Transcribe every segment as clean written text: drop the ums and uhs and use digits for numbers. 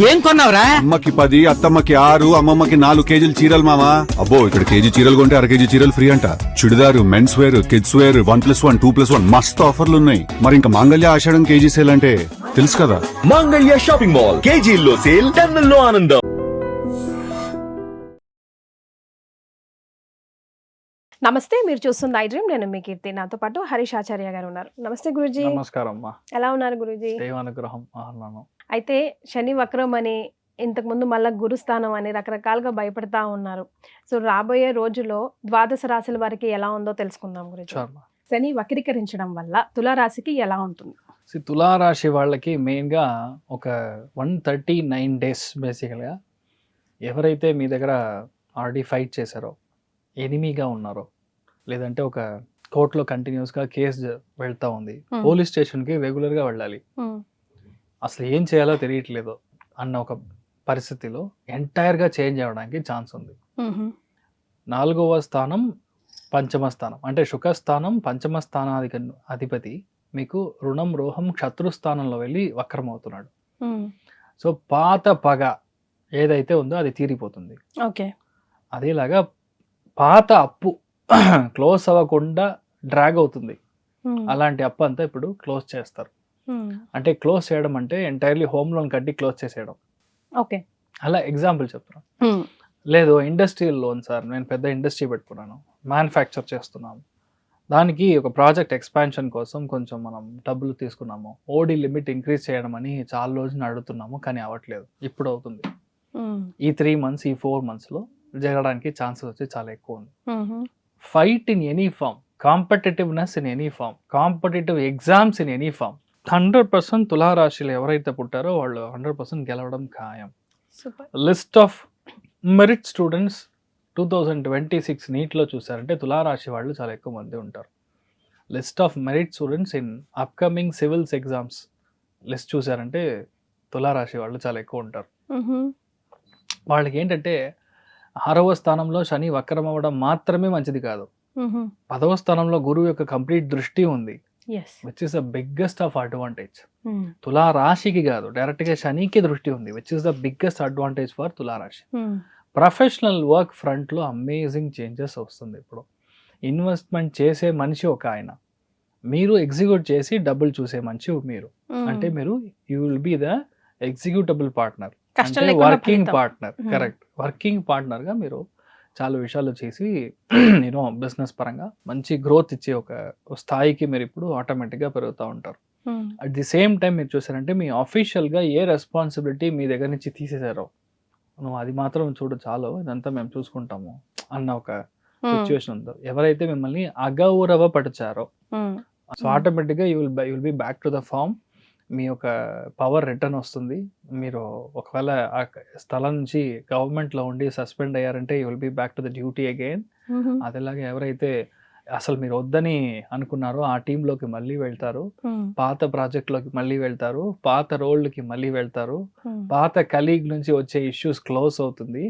ఏం కొన్నావురా? అమ్మకి 10, అత్తమ్మకి 6, అమ్మమ్మకి 4 కేజీలు చీరలు మామా. అబ్బో ఇక్కడ కేజీ చీరలు కొంటే అర కేజీ చీరలు ఫ్రీ అంట. చుడిదారు, మెన్స్ వేర్, కిడ్స్ వేర్ 1+1, 2+1 మస్తు ఆఫర్లు ఉన్నాయి. మరి ఇంకా మాంగళ్య ఆషాఢం కేజీ సేల్ అంటే తెలుసు కదా. మాంగళ్య షాపింగ్ మాల్ కేజీల్లో సేల్, టన్నుల్లో ఆనందం. నమస్తే, మీరు చూస్తుంది ఐ డ్రీమ్. నేను మీ కీర్తి. నాతో పాటు హరీష్ ఆచార్య గారు ఉన్నారు. నమస్తే గురూజీ. నమస్కారం అమ్మా. ఎలా ఉన్నారు గురూజీ? దేవానుగ్రహం ఆహ్లానం. అయితే శని వక్రం అని, ఇంతకుముందు మళ్ళీ గురుస్థానం అని రకరకాలుగా భయపడతా ఉన్నారు. సో రాబోయే రోజుల్లో ద్వాదశ రాశుల వారికి ఎలా ఉందో తెలుసుకుందాం గురూజీ. శని వక్రీకరించడం వల్ల తులారాశికి ఎలా ఉంటుంది? తులారాశి వాళ్ళకి మెయిన్గా ఒక 139 డేస్ బేసికల్గా ఎవరైతే మీ దగ్గర ఆల్రెడీ ఫైట్ చేశారో, ఎనిమీగా ఉన్నారో, లేదంటే ఒక కోర్టులో కంటిన్యూస్గా కేసు వెళ్తూ ఉంది, పోలీస్ స్టేషన్కి రెగ్యులర్గా వెళ్ళాలి, అసలు ఏం చేయాలో తెలియట్లేదు అన్న ఒక పరిస్థితిలో ఎంటైర్గా చేంజ్ అవ్వడానికి ఛాన్స్ ఉంది. 4వ స్థానం పంచమ స్థానం అంటే శుకస్థానం, పంచమ అధిపతి మీకు రుణం రోహం శత్రుస్థానంలో వెళ్ళి వక్రం అవుతున్నాడు. సో పాత పగ ఏదైతే ఉందో అది తీరిపోతుంది. ఓకే. అదేలాగా పాత అప్పు క్లోజ్ అవ్వకుండా డ్రాగ్ అవుతుంది. అలాంటి అప్పు అంతా ఇప్పుడు క్లోజ్ చేస్తారు. అంటే క్లోజ్ చేయడం అంటే ఎంటైర్లీ హోమ్ లోన్ కట్టి క్లోజ్ చేసేయడం. ఓకే. అలా ఎగ్జాంపుల్ చెప్తున్నాను. లేదు ఇండస్ట్రియల్ లోన్ సార్, నేను పెద్ద ఇండస్ట్రీ పెట్టుకున్నాను, మ్యానుఫ్యాక్చర్ చేస్తున్నాము, దానికి ఒక ప్రాజెక్ట్ ఎక్స్పాన్షన్ కోసం కొంచెం మనం డబ్బులు తీసుకున్నాము, ఓడి లిమిట్ ఇంక్రీజ్ చేయడం అని చాలా రోజులు అడుగుతున్నాము, కానీ అవ్వట్లేదు. ఇప్పుడు అవుతుంది. ఈ 3 months, ఈ 4 monthsలో జరగడానికి ఛాన్సెస్ వచ్చి చాలా ఎక్కువ ఉంది. Fight in any form, competitiveness in any form, competitive exams in any form 100% తులారాశిలో ఎవరైతే పుట్టారో వాళ్ళు 100% గెలవడం ఖాయం. లిస్ట్ ఆఫ్ మెరిట్ స్టూడెంట్స్ 2026 నీట్లో చూసారంటే తులారాశి వాళ్ళు చాలా ఎక్కువ మంది ఉంటారు. List of merit students in upcoming civils exams list చూసారంటే తులారాశి వాళ్ళు చాలా ఎక్కువ ఉంటారు. వాళ్ళకి ఏంటంటే 6వ స్థానంలో శని వక్రం అవ్వడం మాత్రమే మంచిది కాదు, 10వ స్థానంలో గురువు యొక్క కంప్లీట్ దృష్టి ఉంది, which is the biggest of advantage. తులారాశికి కాదు, డైరెక్ట్ గా శనికి దృష్టి ఉంది, which is the biggest advantage for తులారాశి. ప్రొఫెషనల్ వర్క్ ఫ్రంట్ లో అమేజింగ్ చేంజెస్ వస్తుంది. ఇప్పుడు ఇన్వెస్ట్మెంట్ చేసే మనిషి ఒక ఆయన, మీరు ఎగ్జిక్యూట్ చేసి డబ్బులు చూసే మనిషి మీరు. అంటే మీరు you will be the executable partner, అంటే working partner. Correct. Working partner గా మీరు చాలా విషయాలు చేసి నేను బిజినెస్ పరంగా మంచి గ్రోత్ ఇచ్చే ఒక స్థాయికి మీరు ఇప్పుడు ఆటోమేటిక్గా పెరుగుతూ ఉంటారు. అట్ ది సేమ్ టైం మీరు చూసారంటే మీ అఫీషియల్గా ఏ రెస్పాన్సిబిలిటీ మీ దగ్గర నుంచి తీసేసారో, నువ్వు అది మాత్రం చూడు చాలు, ఇదంతా మేము చూసుకుంటాము అన్న ఒక సిచ్యువేషన్ ఉందో, ఎవరైతే మిమ్మల్ని అగౌరవపరిచారో, సో ఆటోమేటిక్గా you will be back to the form. మీ యొక్క పవర్ రిటర్న్ వస్తుంది. మీరు ఒకవేళ ఆ స్థలం నుంచి గవర్నమెంట్లో ఉండి సస్పెండ్ అయ్యారంటే you will be back to the duty again. అదేలాగా ఎవరైతే అసలు మీరు వద్దని అనుకున్నారో ఆ టీంలోకి మళ్ళీ వెళ్తారు, పాత ప్రాజెక్ట్లోకి మళ్ళీ వెళ్తారు, పాత రోల్కి మళ్ళీ వెళ్తారు, పాత కలీగ్ నుంచి వచ్చే ఇష్యూస్ క్లోజ్ అవుతుంది.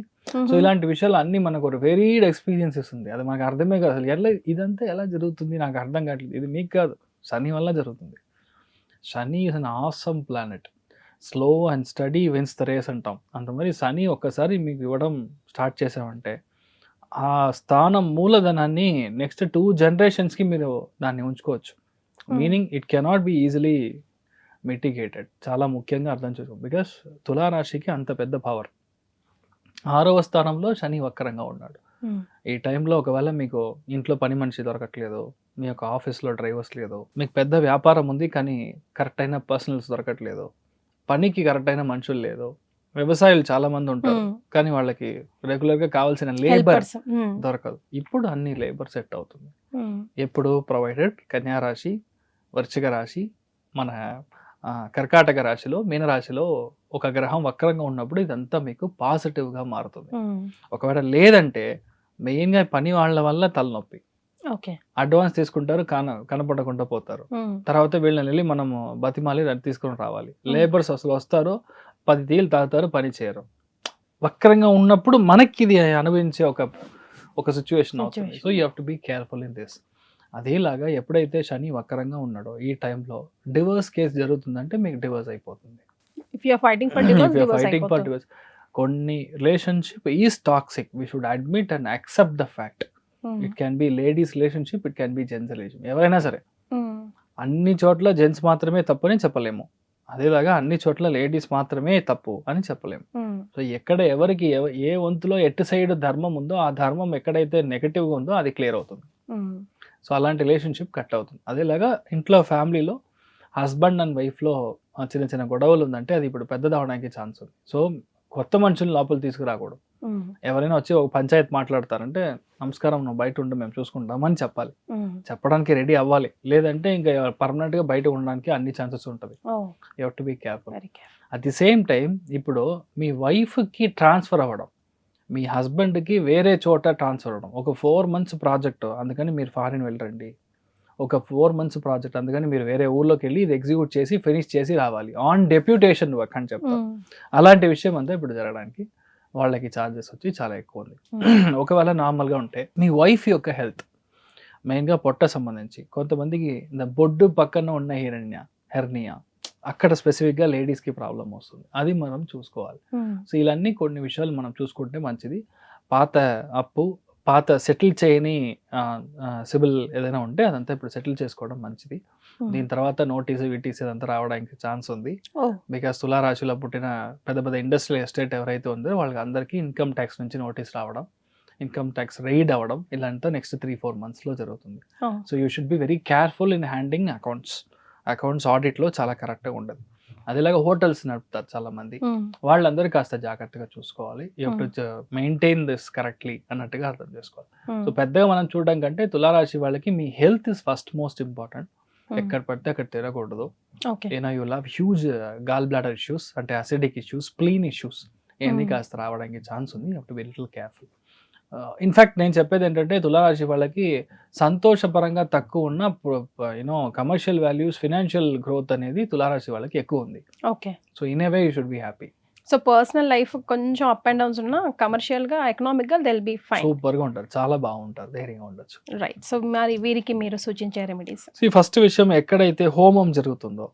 సో ఇలాంటి విషయాలు అన్నీ మనకు ఒక వెరీడ్ ఎక్స్పీరియన్సెస్ ఉంది. అది మనకు అర్థమే కాదు. అసలు ఎలా ఇదంతా ఎలా జరుగుతుంది నాకు అర్థం కావట్లేదు. ఇది మీకు కాదు, శని వల్ల జరుగుతుంది. Shani is an awesome planet. Slow and steady wins the race అంటాం. అంత మరి శని ఒక్కసారి మీకు ఇవ్వడం స్టార్ట్ చేసామంటే ఆ స్థానం మూలధనాన్ని నెక్స్ట్ 2 generations మీరు దాన్ని ఉంచుకోవచ్చు. Meaning it cannot be easily మిటిగేటెడ్. చాలా ముఖ్యంగా అర్థం చేసుకో, బికాస్ తులారాశికి అంత పెద్ద పవర్. 6వ స్థానంలో శని వక్రంగా ఉన్నాడు. ఈ టైంలో ఒకవేళ మీకు ఇంట్లో పని మనిషి దొరకట్లేదు, మీ యొక్క ఆఫీస్లో డ్రైవర్స్ లేదు, మీకు పెద్ద వ్యాపారం ఉంది కానీ కరెక్ట్ అయిన పర్సనల్స్ దొరకట్లేదు, పనికి కరెక్ట్ అయిన మనుషులు లేదు, వ్యవసాయాలు చాలా మంది ఉంటారు కానీ వాళ్ళకి రెగ్యులర్గా కావాల్సిన లేబర్ దొరకదు. ఇప్పుడు అన్ని లేబర్ సెట్ అవుతుంది. ఎప్పుడు ప్రొవైడెడ్ కన్యా రాశి, వృశ్చిక రాశి, మన కర్కాటక రాశిలో, మీనరాశిలో ఒక గ్రహం వక్రంగా ఉన్నప్పుడు ఇదంతా మీకు పాజిటివ్గా మారుతుంది. ఒకవేళ లేదంటే మెయిన్గా పని వాళ్ళ వల్ల తలనొప్పి, అడ్వాన్స్ తీసుకుంటారు, కనపడకుండా పోతారు, తర్వాత వీళ్ళని వెళ్ళి మనము బతిమాలి తీసుకొని రావాలి. లేబర్స్ అసలు వస్తారు, 10 టీలు తాగుతారు, పని చేయరు. వక్రంగా ఉన్నప్పుడు మనకి ఇది అనుభవించే ఒక సిచ్యువేషన్ అవుతుంది. So you have to be careful in this. అదేలాగా ఎప్పుడైతే శని వక్రంగా ఉన్నాడో ఈ టైంలో డివోర్స్ కేసు జరుగుతుందంటే మీకు డివోర్స్ అయిపోతుంది. If you are fighting for divorce divorce fighting for divorce. కొన్ని relationship is toxic, we should admit and accept the fact. It can be ladies relationship, it can be gents relationship, ఎవరైనా సరే. అన్ని చోట్ల gents మాత్రమే తప్పు అని చెప్పలేము, అదేలాగా అన్ని చోట్ల లేడీస్ మాత్రమే తప్పు అని చెప్పలేము. సో ఎక్కడ ఎవరికి ఏ వంతులో ఎటు సైడ్ ధర్మం ఉందో ఆ ధర్మం ఎక్కడైతే నెగటివ్గా ఉందో అది క్లియర్ అవుతుంది. సో అలాంటి రిలేషన్షిప్ కట్ అవుతుంది. అదేలాగా ఇంట్లో ఫ్యామిలీలో హస్బెండ్ అండ్ వైఫ్లో చిన్న చిన్న గొడవలు ఉందంటే అది ఇప్పుడు పెద్దది అవడానికి ఛాన్స్ ఉంది. సో కొత్త మనుషులు లోపల తీసుకురాకూడదు. ఎవరైనా వచ్చి ఒక పంచాయతీ మాట్లాడతారంటే నమస్కారం, నువ్వు బయట ఉండి మేము చూసుకుంటామని చెప్పాలి, చెప్పడానికి రెడీ అవ్వాలి. లేదంటే ఇంకా పర్మనెంట్ గా బయట ఉండడానికి అన్ని ఛాన్సెస్ ఉంటుంది. You have to be careful. At the same time ఇప్పుడు మీ వైఫ్ కి ట్రాన్స్ఫర్ అవ్వడం, మీ హస్బెండ్ కి వేరే చోట ట్రాన్స్ఫర్ అవ్వడం, ఒక 4 months ప్రాజెక్ట్ అందుకని మీరు ఫారిన్ వెళ్ళరండి, ఒక 4 months ప్రాజెక్ట్ అందుకని మీరు వేరే ఊర్లోకి వెళ్ళి ఇది ఎగ్జిక్యూట్ చేసి ఫినిష్ చేసి రావాలి ఆన్ డెప్యూటేషన్ వర్క్ అని చెప్తారు. అలాంటి విషయం అంతా ఇప్పుడు జరగడానికి వాళ్ళకి ఛార్జెస్ వచ్చి చాలా ఎక్కువ ఉంది. ఒకవేళ నార్మల్గా ఉంటే మీ వైఫ్ యొక్క హెల్త్, మెయిన్గా పొట్ట సంబంధించి కొంతమందికి బొడ్డు పక్కన ఉన్న హెర్నియా అక్కడ స్పెసిఫిక్గా లేడీస్కి ప్రాబ్లం వస్తుంది, అది మనం చూసుకోవాలి. సో ఇలాన్నీ కొన్ని విషయాలు మనం చూసుకుంటే మంచిది. పాత అప్పు, పాత సెటిల్ చేయని సిబిల్ ఏదైనా ఉంటే అదంతా ఇప్పుడు సెటిల్ చేసుకోవడం మంచిది. దీని తర్వాత నోటీసు విటీస్ ఇదంతా రావడానికి ఛాన్స్ ఉంది. బికాస్ తులారాశిలో పుట్టిన పెద్ద పెద్ద ఇండస్ట్రియల్ ఎస్టేట్ ఎవరైతే ఉందో వాళ్ళకి అందరికీ ఇన్కమ్ ట్యాక్స్ నుంచి నోటీస్ రావడం, ఇన్కమ్ ట్యాక్స్ రైడ్ అవ్వడం ఇలాంటి నెక్స్ట్ 3-4 monthsలో జరుగుతుంది. So you should be very careful in handing accounts ఆడిట్లో చాలా కరెక్ట్గా ఉండదు. అదేలాగా హోటల్స్ నడుపుతారు చాలా మంది, వాళ్ళందరూ కాస్త జాగ్రత్తగా చూసుకోవాలి. You have to maintain this correctly అన్నట్టుగా అర్థం చేసుకోవాలి. సో పెద్దగా మనం చూడడం కంటే తులారాశి వాళ్ళకి మీ health is first most important. ఎక్కడ పడితే అక్కడ తిరగకూడదు. You love huge gall bladder issues, అంటే అసిడిక్ ఇష్యూస్, స్ప్లీన్ ఇష్యూస్ ఇవన్నీ కాస్త రావడానికి ఛాన్స్ ఉంది. You have to be little careful. In fact నేను చెప్పేది ఏంటంటే తులారాశి వాళ్ళకి సంతోషపరంగా తక్కువ ఉన్న కమర్షియల్ వాల్యూస్, ఫినాన్షియల్ గ్రోత్ అనేది తులారాశి వాళ్ళకి ఎక్కువ ఉంది. Okay. So in a way you should be happy. So personal life కొంచెం అప్ అండ్ డౌన్స్ ఉన్నా కమర్షియల్ గా, ఎకనామిక్ గా they will be fine. Super గా ఉంటారు, చాలా బాగుంటారు, ధైర్యంగా ఉండొచ్చు. రైట్. సో మరి వీరికి మీరు సూచించే రెమెడీస్? ఫస్ట్ విషయం, ఎక్కడైతే హోమం జరుగుతుందో,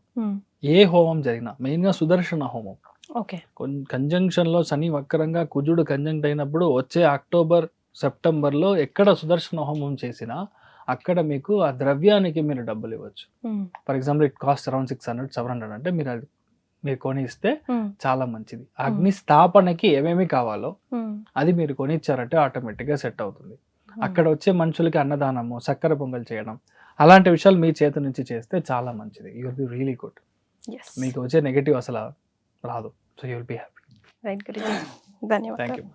ఏ హోమం జరిగినా మెయిన్ గా సుదర్శన హోమం. ఓకే. కంజంక్షన్ లో శని వక్రంగా కుజుడు కంజంక్ట్ అయినప్పుడు వచ్చే అక్టోబర్ సెప్టెంబర్లో ఎక్కడ సుదర్శన హోమం చేసినా అక్కడ మీకు ఆ ద్రవ్యానికి మీరు డబ్బులు ఇవ్వచ్చు. For example it cost around 600-700 అంటే మీరు కొని ఇస్తే చాలా మంచిది. అగ్ని స్థాపనకి ఏమేమి కావాలో అది మీరు కొని ఇచ్చారంటే ఆటోమేటిక్ గా సెట్ అవుతుంది. అక్కడ వచ్చే మనుషులకి అన్నదానము, చక్కెర పొంగల్ చేయడం, అలాంటి విషయాలు మీ చేతి నుంచి చేస్తే చాలా మంచిది. You will be really good. మీకు వచ్చే నెగటివ్ అసలు రాదు. So you will be happy. Right Guruji, ధన్యవాదాలు. Thank you.